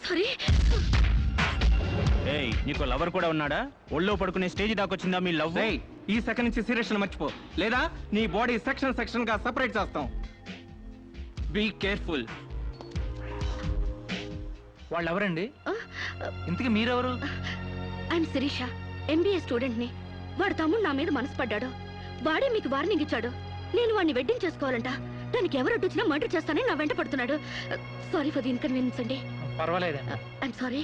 Sorry. ఏయ్, నీకు lover కూడా ఉన్నాడా? ఒళ్ళో పడుకునే స్టేజ్ దాకొచ్చిందా మీ లవ్? ఈ సెకండ్ నుంచి సీరియస్ మర్చిపో, లేదా నీ బాడీ సెక్షన్ సెక్షన్ గా సెపరేట్ చేస్తాం. Be careful. వాళ్ళు ఎవరండి? ఇంతకీ మీరెవరు? ఐఎమ్ శిరీష, ఎంబీఏ స్టూడెంట్ ని. వాడు తమ్ముడు నా మీద మనసు పడ్డాడు. వాడే మీకు వార్నింగ్ ఇచ్చాడు. నేను వాడిని వెడ్డింగ్ చేసుకోవాలంట. దానికి ఎవరు అడ్డొచ్చినా మర్డర్ చేస్తానని నా వెంట పడుతున్నాడు. సారీ ఫర్ ది ఇన్కన్వీనియన్స్ అండి. పర్వాలేదండి. I'm sorry.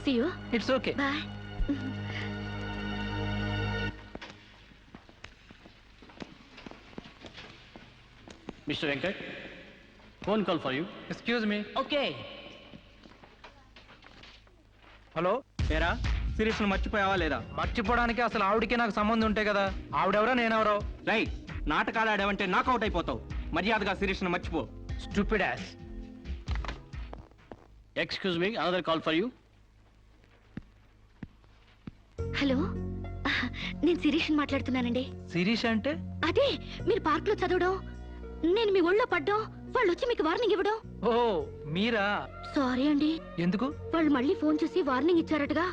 See you. It's okay. Bye. Mr. Venkat, phone call for you. Excuse me. Okay. Hello. ఏరా, సీరియస్ మర్చిపోయావా లేదా? మర్చిపోవడానికి అసలు ఆవిడికి నాకు సంబంధం ఉంటే కదా. ఆవిడెవరో నేనెవరో. రైట్, నాటకాలు ఆడావంటే నాకౌట్ అయిపోతావు. మర్యాదగా సీరియస్ మర్చిపో. Stupid ass. Excuse me, another call for you. Hello, నేను శిరీష్ మాట్లాడుతున్నానండి. శిరీష్ అంటే? అదే మీరు పార్క్ లో చదవడం, నేను మీ ఒళ్ళో పడ్డం, వాళ్ళు వచ్చి మీకు వార్నింగ్ ఇవ్వడం. ఓ మీరా? సారీ అండి. ఎందుకు? వాళ్ళు మళ్ళీ ఫోన్ చేసి వార్నింగ్ ఇచ్చారటగా.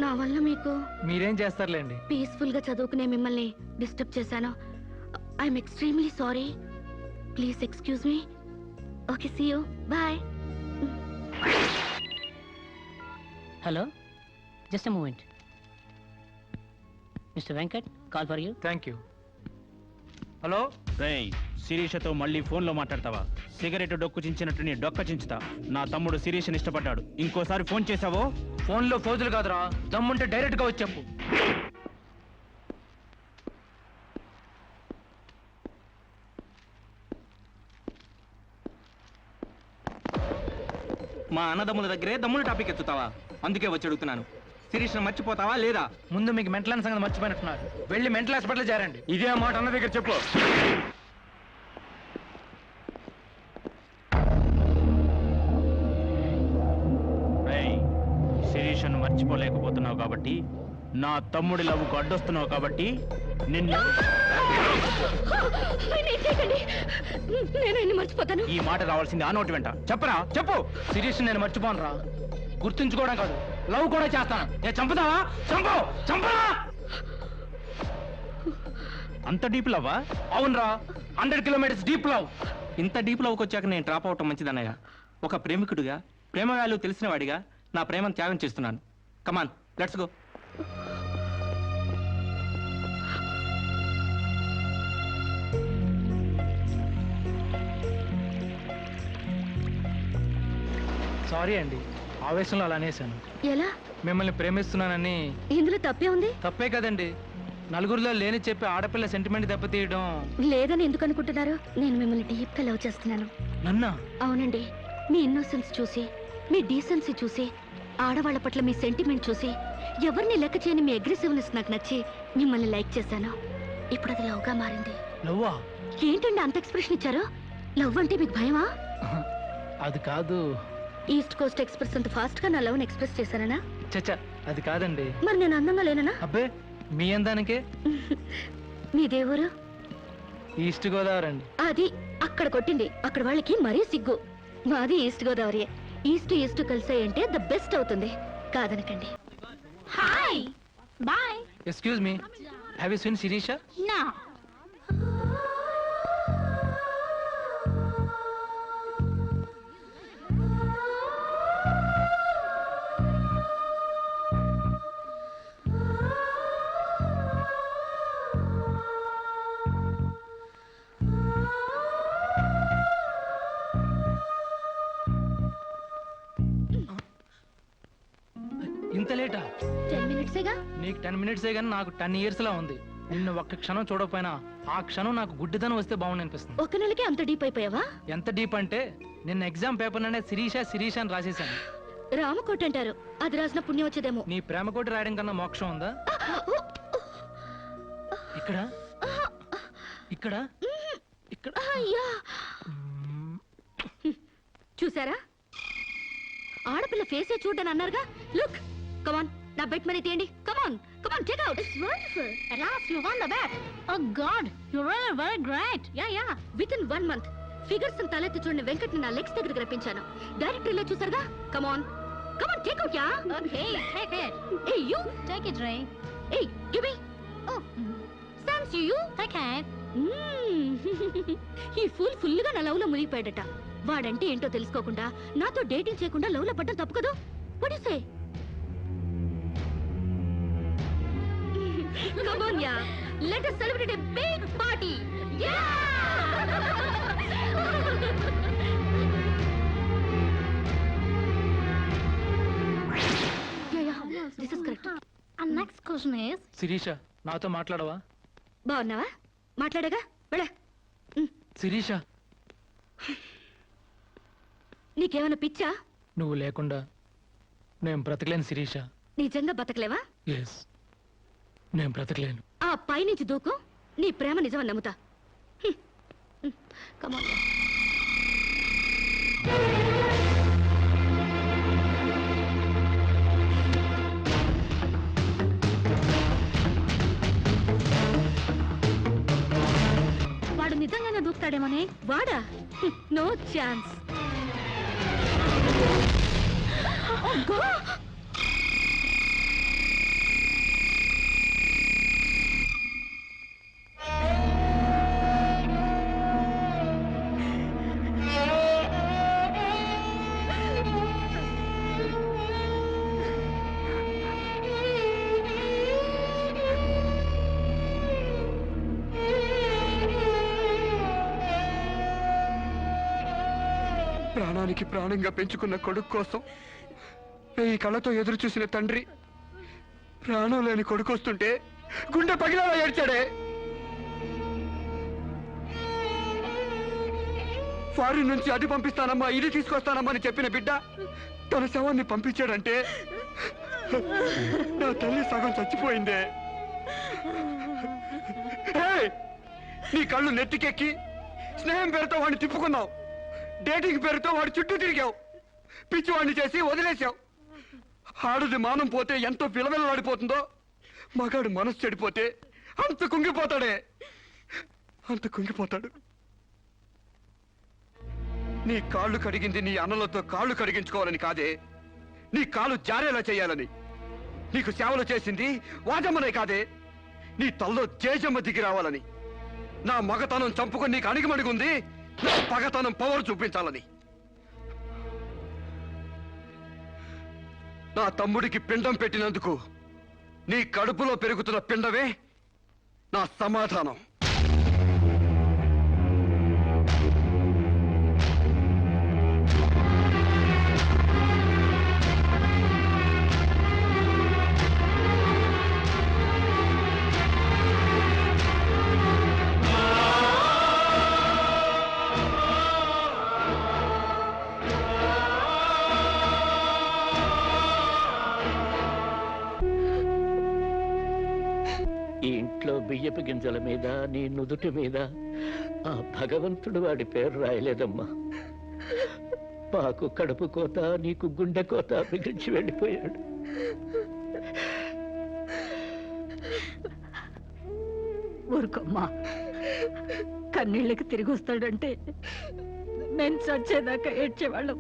నా వల్ల మీకు. మీరేం చేస్తారులేండి. పీస్ఫుల్ గా చదువుకునే మిమ్మల్ని డిస్టర్బ్ చేశాను. I'm extremely sorry. Please excuse me. Okay, see you. Bye. Hello, just a moment. Mr. Venkat, call for you. Thank you. Hello. రేయ్, శిరీషతో మళ్ళీ ఫోన్లో మాట్లాడతావా? సిగరెట్ డొక్కు చించినట్టు నీ డొక్క చించుతా. నా తమ్ముడు శిరీషని ఇష్టపడ్డాడు. ఇంకోసారి ఫోన్ చేసావో ఫోన్లో ఫోజులు కాదురా, దమ్ముంటే డైరెక్ట్ గా వచ్చి చెప్పు. మా అన్నదమ్ముల దగ్గరే దమ్ముల టాపిక్ ఎత్తుతావా? అందుకే వచ్చి అడుగుతున్నాను, సీరియస్ మర్చిపోతావా లేదా? ముందు మీకు మెంటల్ సంగతి మర్చిపోయినట్టున్నారు. వెళ్ళి మెంటల్ హాస్పిటల్ చేరండి. ఇదే మాట అన్న దగ్గర చెప్పు. రేయ్, శిరీషను మర్చిపోలేకపోతున్నావు కాబట్టి, నా తమ్ముడి లవ్వుకు అడ్డొస్తున్నావు కాబట్టి నిన్ను. నేను మర్చిపోతాను. ఈ మాట రావాల్సింది ఆ నోటి వెంట. చెప్పరా, చెప్పు. సీరియస్ నేను మర్చిపోను రా. గుర్తుంచుకోవడం కాదు, లవ్ కూడా చేస్తాను. ఏ చంపుతావా? చంపు, చంపరా. అంత డీప్ లవ్వా? అవునరా, 100 కిలోమీటర్స్ డీప్ లవ్. ఇంత డీప్ లోకి వచ్చాక నేను డ్రాప్ అవటం మంచిదన్నయ్య. ఒక ప్రేమికుడిగా, ప్రేమ వాల్యూ తెలిసిన వాడిగా నా ప్రేమను త్యాగం చేస్తున్నాను. కమాన్, లెట్స్ గో. సారీ అండి, ఆవేశంలో అలా అనేసాను. ఎలా? మిమ్మల్ని ప్రేమిస్తున్నానని. ఇందులో తప్పే ఉంది? తప్పే కదండి. నలుగురిలో లేని చెప్పి ఆడపిల్ల సెంటిమెంట్ దెబ్బతీయడం. లేదని ఎందుకు అనుకుంటున్నారు? నేను మిమ్మల్ని డీప్ గా లవ్ చేస్తున్నాను. నన్నా? అవునండి. మీ ఇన్నోసెన్స్ చూసి, మీ డీసెన్సీ చూసి, ఆడవాళ్ల పట్ల మీ సెంటిమెంట్ చూసి, ఎవరిని లెక్క చేయని మీ అగ్రెసివ్నెస్ నాకు నచ్చి మిమ్మల్ని లైక్ చేశాను. ఇప్పుడు అది లవ్ గా మారింది. లవ్వా? ఏంటండి అంత ఎక్స్ప్రెషన్ ఇచ్చారు? లవ్ అంటే మీకు భయమా? అది కాదు. ఈస్ట్ కోస్ట్ ఎక్స్ప్రెస్ అంత ఫాస్ట్ గా నా లవ్ ఎక్స్ప్రెస్ చేశానా? చచ్చా, అది కాదండి. మరి నేను అందంగా లేనా? అబ్బే, మీ అందానికే. మీ దేవురు? ఈస్ట్ గోదావరి అండి. అది అక్కడ కొట్టింది. అక్కడ వాళ్ళకి మరీ సిగ్గు. మాది ఈస్ట్ గోదావరి. ఈస్ట్ ఈస్ట్ కలిసాయంటే ద బెస్ట్ అవుతుంది. కాదనకండి. Hi, bye. Excuse me, have you seen Sirisha? నా ఇంత లేటా? 10 మినిట్సేగా. నీకు 10 మినిట్సే కానీ నాకు 10 years లా ఉంది. నిన్ను ఒక్క క్షణం చూడకపోయినా ఆ క్షణం నాకు గుడ్డిదనం వస్తే బాగుంది అనిపిస్తుంది. ఒక నెలకి అంత డీప్ అయిపోయావా? ఎంత డీప్ అంటే నిన్న ఎగ్జామ్ పేపర్ లోనే శిరీష శిరీష అని రాసేసాను. రామకోట అంటారు, అది రాసిన పుణ్యం వచ్చేదేమో. నీ ప్రేమ కోటి రాయడం కన్నా మోక్షం ఉందా? ఇక్కడ ఇక్కడ ఇక్కడ. అయ్యా, చూసారా? ఆడపిల్ల ఫేసే చూడని అన్నారుగా. లుక్, కమాన్, నా బెట్ మనీ తీయండి. Come on, come on, take out. It's wonderful. At last you won the bet. Oh God, you're really very great. Yeah. Within 1 month, figures తలెత్తి చూడని వెంకట్ని నా లెగ్స్ దగ్గరికి రప్పించాను. డైరెక్ట్ రిలే చూసారుగా. Come on come on take out ya. Okay, take it. ఏయ్ you Take it, Ray. ఏయ్ give me. Oh, thanks you. take it. ఈ full గా నా లవ్ లో మునిగిపోయాడట. వాడంటే ఏంటో తెలుసుకోకుండా నాతో డేటింగ్ చేయకుండా లవ్ లో పడ్డం తప్పు కదా. What you say? Come on, yeah. Let us celebrate a big party. Yeah! Yeah. This is correct. And next question is, Shirisha నాతో మాట్లాడవా? బాగున్నావా? మాట్లాడగా వెళ్ళ. శిరీష, నీకేమైనా పిచ్చా? నువ్వు లేకుండా నేను బ్రతకలేను శిరీష. నిజంగా బతకలేవా? ఎస్, నేను బ్రతకలేను. ఆ పైనుంచి దూకు. నీ ప్రేమ నిజమని నమ్ముతా. కమాన్. వాడు నిజంగానే దూకుతాడేమోనే. వాడా? No chance. ప్రాణానికి ప్రాణంగా పెంచుకున్న కొడుకు కోసం వెయ్యి కళ్ళతో ఎదురు చూసిన తండ్రి ప్రాణం లేని కొడుకు వస్తుంటే గుండె పగిలేలా ఏడ్చాడే. ఫారిన్ నుంచి అది పంపిస్తానమ్మా ఇది తీసుకొస్తానమ్మా అని చెప్పిన బిడ్డ తన శవాన్ని పంపించాడంటే నా తల్లి సగం చచ్చిపోయిందే. ఏయ్! నీ కళ్ళు నెత్తికెక్కి స్నేహం పేరుతో వాడిని తిప్పుకున్నావు. డేటింగ్ పేరుతో వాడి చుట్టూ తిరిగావు. పిచ్చివాడిని చేసి వదిలేశావు. ఆడది మానం పోతే ఎంతో విలవిలలాడిపోతుందో మగాడు మనసు చెడిపోతే అంత కుంగిపోతాడే. అంత కుంగిపోతాడు. నీ కాళ్ళు కడిగింది నీ అన్నలతో కాళ్ళు కడిగించుకోవాలని కాదే, నీ కాళ్ళు జారేలా చేయాలని. నీకు సేవలు చేసింది వాజమ్మనే కాదే, నీ తల్లో జేజమ్మ దిగి రావాలని. నా మగతనం చంపుకొని నీకు అణిగిమణిగుంది నా పగతనం పవర్ చూపించాలని. నా తమ్ముడికి పిండం పెట్టినందుకు నీ కడుపులో పెరుగుతున్న పిండమే నా సమాధానం. ఈ ఇంట్లో బియ్యపు గింజల మీద నీ నుదుటి మీద ఆ భగవంతుడు వాడి పేరు రాయలేదమ్మా. మాకు కడుపు కోత నీకు గుండె కోత మిగిల్చి వెళ్ళిపోయాడు. ఊరుకోమ్మా, కన్నీళ్ళకి తిరిగి వస్తాడంటే మేము చచ్చేదాకా ఏడ్చేవాళ్ళం.